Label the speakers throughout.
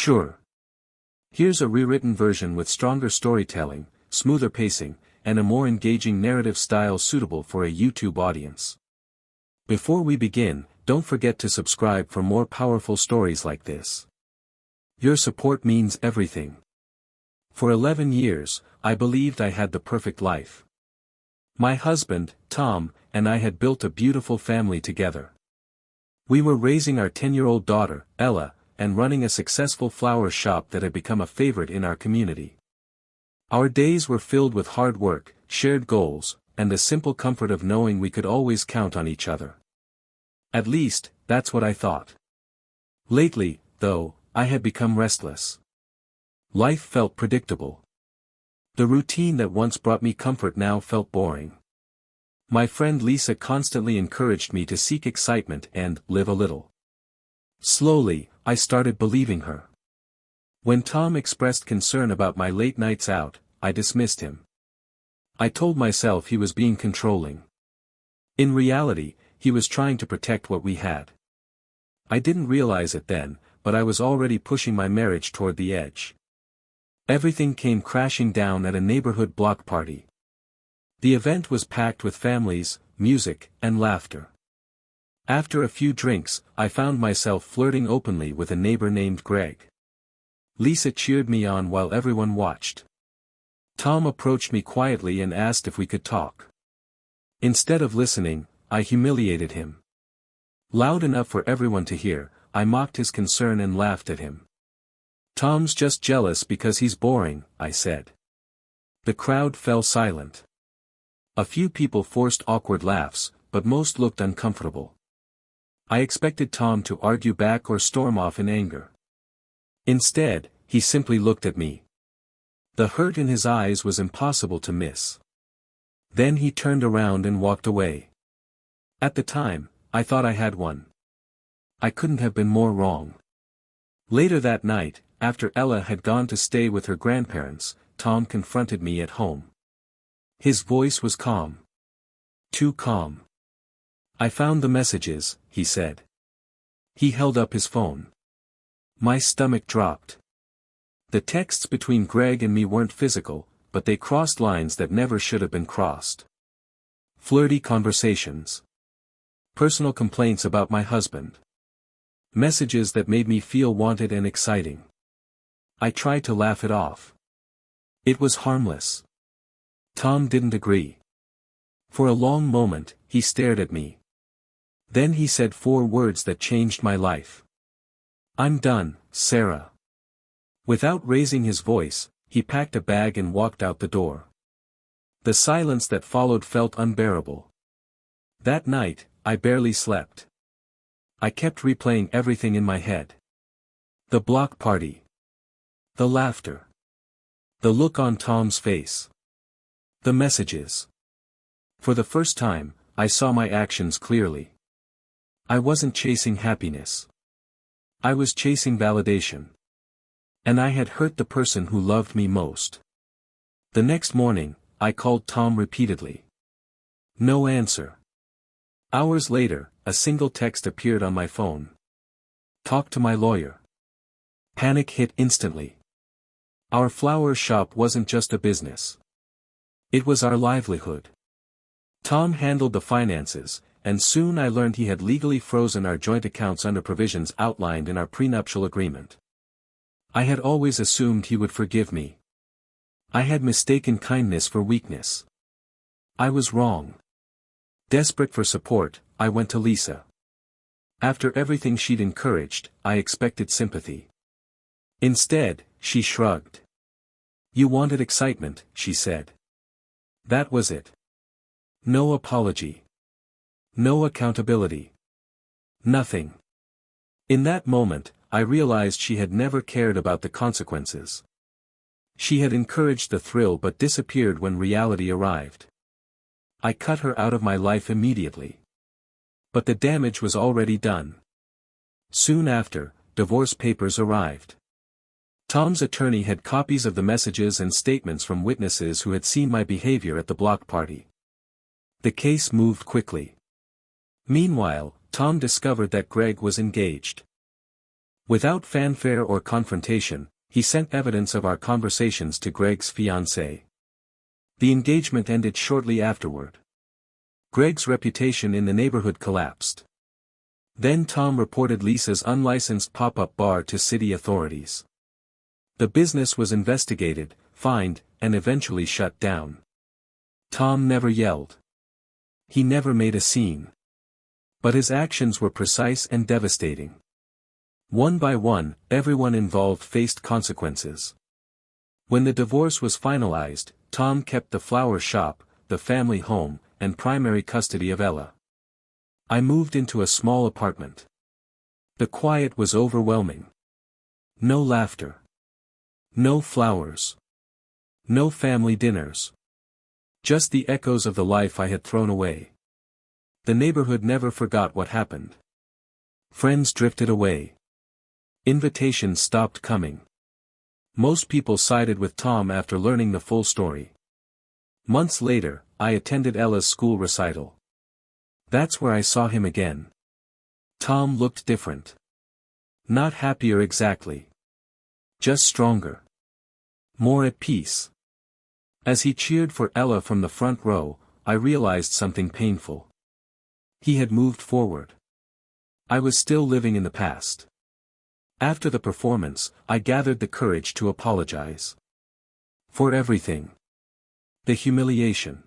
Speaker 1: Sure. Here's a rewritten version with stronger storytelling, smoother pacing, and a more engaging narrative style suitable for a YouTube audience. Before we begin, don't forget to subscribe for more powerful stories like this. Your support means everything. For 11 years, I believed I had the perfect life. My husband, Tom, and I had built a beautiful family together. We were raising our 10-year-old daughter, Ella, and running a successful flower shop that had become a favorite in our community. Our days were filled with hard work, shared goals, and the simple comfort of knowing we could always count on each other. At least, that's what I thought. Lately, though, I had become restless. Life felt predictable. The routine that once brought me comfort now felt boring. My friend Lisa constantly encouraged me to seek excitement and live a little. Slowly, I started believing her. When Tom expressed concern about my late nights out, I dismissed him. I told myself he was being controlling. In reality, he was trying to protect what we had. I didn't realize it then, but I was already pushing my marriage toward the edge. Everything came crashing down at a neighborhood block party. The event was packed with families, music, and laughter. After a few drinks, I found myself flirting openly with a neighbor named Greg. Lisa cheered me on while everyone watched. Tom approached me quietly and asked if we could talk. Instead of listening, I humiliated him. Loud enough for everyone to hear, I mocked his concern and laughed at him. "Tom's just jealous because he's boring," I said. The crowd fell silent. A few people forced awkward laughs, but most looked uncomfortable. I expected Tom to argue back or storm off in anger. Instead, he simply looked at me. The hurt in his eyes was impossible to miss. Then he turned around and walked away. At the time, I thought I had won. I couldn't have been more wrong. Later that night, after Ella had gone to stay with her grandparents, Tom confronted me at home. His voice was calm. Too calm. "I found the messages," he said. He held up his phone. My stomach dropped. The texts between Greg and me weren't physical, but they crossed lines that never should have been crossed. Flirty conversations. Personal complaints about my husband. Messages that made me feel wanted and exciting. I tried to laugh it off. It was harmless. Tom didn't agree. For a long moment, he stared at me. Then he said 4 words that changed my life. "I'm done, Sarah." Without raising his voice, he packed a bag and walked out the door. The silence that followed felt unbearable. That night, I barely slept. I kept replaying everything in my head. The block party. The laughter. The look on Tom's face. The messages. For the first time, I saw my actions clearly. I wasn't chasing happiness. I was chasing validation. And I had hurt the person who loved me most. The next morning, I called Tom repeatedly. No answer. Hours later, a single text appeared on my phone. "Talk to my lawyer." Panic hit instantly. Our flower shop wasn't just a business. It was our livelihood. Tom handled the finances, and soon I learned he had legally frozen our joint accounts under provisions outlined in our prenuptial agreement. I had always assumed he would forgive me. I had mistaken kindness for weakness. I was wrong. Desperate for support, I went to Lisa. After everything she'd encouraged, I expected sympathy. Instead, she shrugged. "You wanted excitement," she said. That was it. No apology. No accountability. Nothing. In that moment, I realized she had never cared about the consequences. She had encouraged the thrill but disappeared when reality arrived. I cut her out of my life immediately. But the damage was already done. Soon after, divorce papers arrived. Tom's attorney had copies of the messages and statements from witnesses who had seen my behavior at the block party. The case moved quickly. Meanwhile, Tom discovered that Greg was engaged. Without fanfare or confrontation, he sent evidence of our conversations to Greg's fiancée. The engagement ended shortly afterward. Greg's reputation in the neighborhood collapsed. Then Tom reported Lisa's unlicensed pop-up bar to city authorities. The business was investigated, fined, and eventually shut down. Tom never yelled. He never made a scene. But his actions were precise and devastating. One by one, everyone involved faced consequences. When the divorce was finalized, Tom kept the flower shop, the family home, and primary custody of Ella. I moved into a small apartment. The quiet was overwhelming. No laughter. No flowers. No family dinners. Just the echoes of the life I had thrown away. The neighborhood never forgot what happened. Friends drifted away. Invitations stopped coming. Most people sided with Tom after learning the full story. Months later, I attended Ella's school recital. That's where I saw him again. Tom looked different. Not happier exactly. Just stronger. More at peace. As he cheered for Ella from the front row, I realized something painful. He had moved forward. I was still living in the past. After the performance, I gathered the courage to apologize. For everything. The humiliation.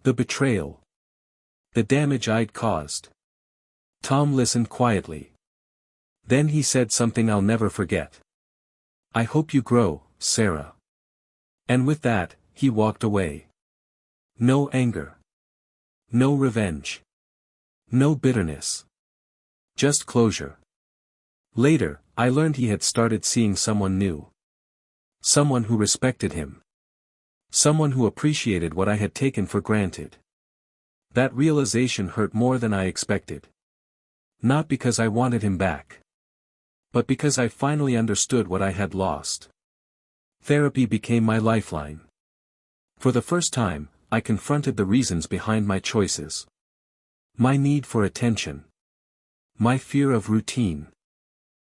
Speaker 1: The betrayal. The damage I'd caused. Tom listened quietly. Then he said something I'll never forget. I hope you grow, Sarah. And with that, he walked away. No anger. No revenge. No bitterness. Just closure. Later, I learned he had started seeing someone new. Someone who respected him. Someone who appreciated what I had taken for granted. That realization hurt more than I expected. Not because I wanted him back. But because I finally understood what I had lost. Therapy became my lifeline. For the first time, I confronted the reasons behind my choices. My need for attention. My fear of routine.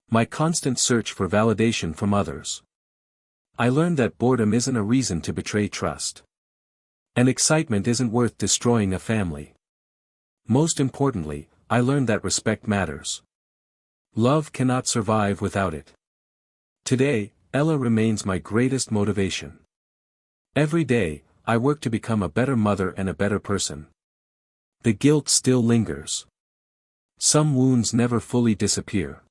Speaker 1: My constant search for validation from others. I learned that boredom isn't a reason to betray trust. And excitement isn't worth destroying a family. Most importantly, I learned that respect matters. Love cannot survive without it. Today, Ella remains my greatest motivation. Every day, I work to become a better mother and a better person. The guilt still lingers. Some wounds never fully disappear.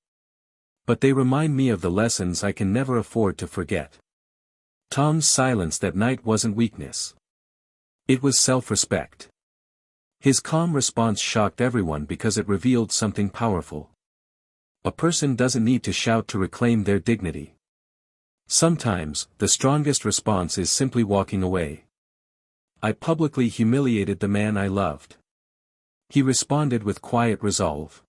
Speaker 1: But they remind me of the lessons I can never afford to forget. Tom's silence that night wasn't weakness. It was self-respect. His calm response shocked everyone because it revealed something powerful. A person doesn't need to shout to reclaim their dignity. Sometimes, the strongest response is simply walking away. I publicly humiliated the man I loved. He responded with quiet resolve.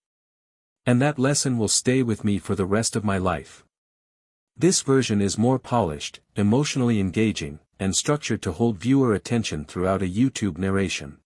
Speaker 1: And that lesson will stay with me for the rest of my life. This version is more polished, emotionally engaging, and structured to hold viewer attention throughout a YouTube narration.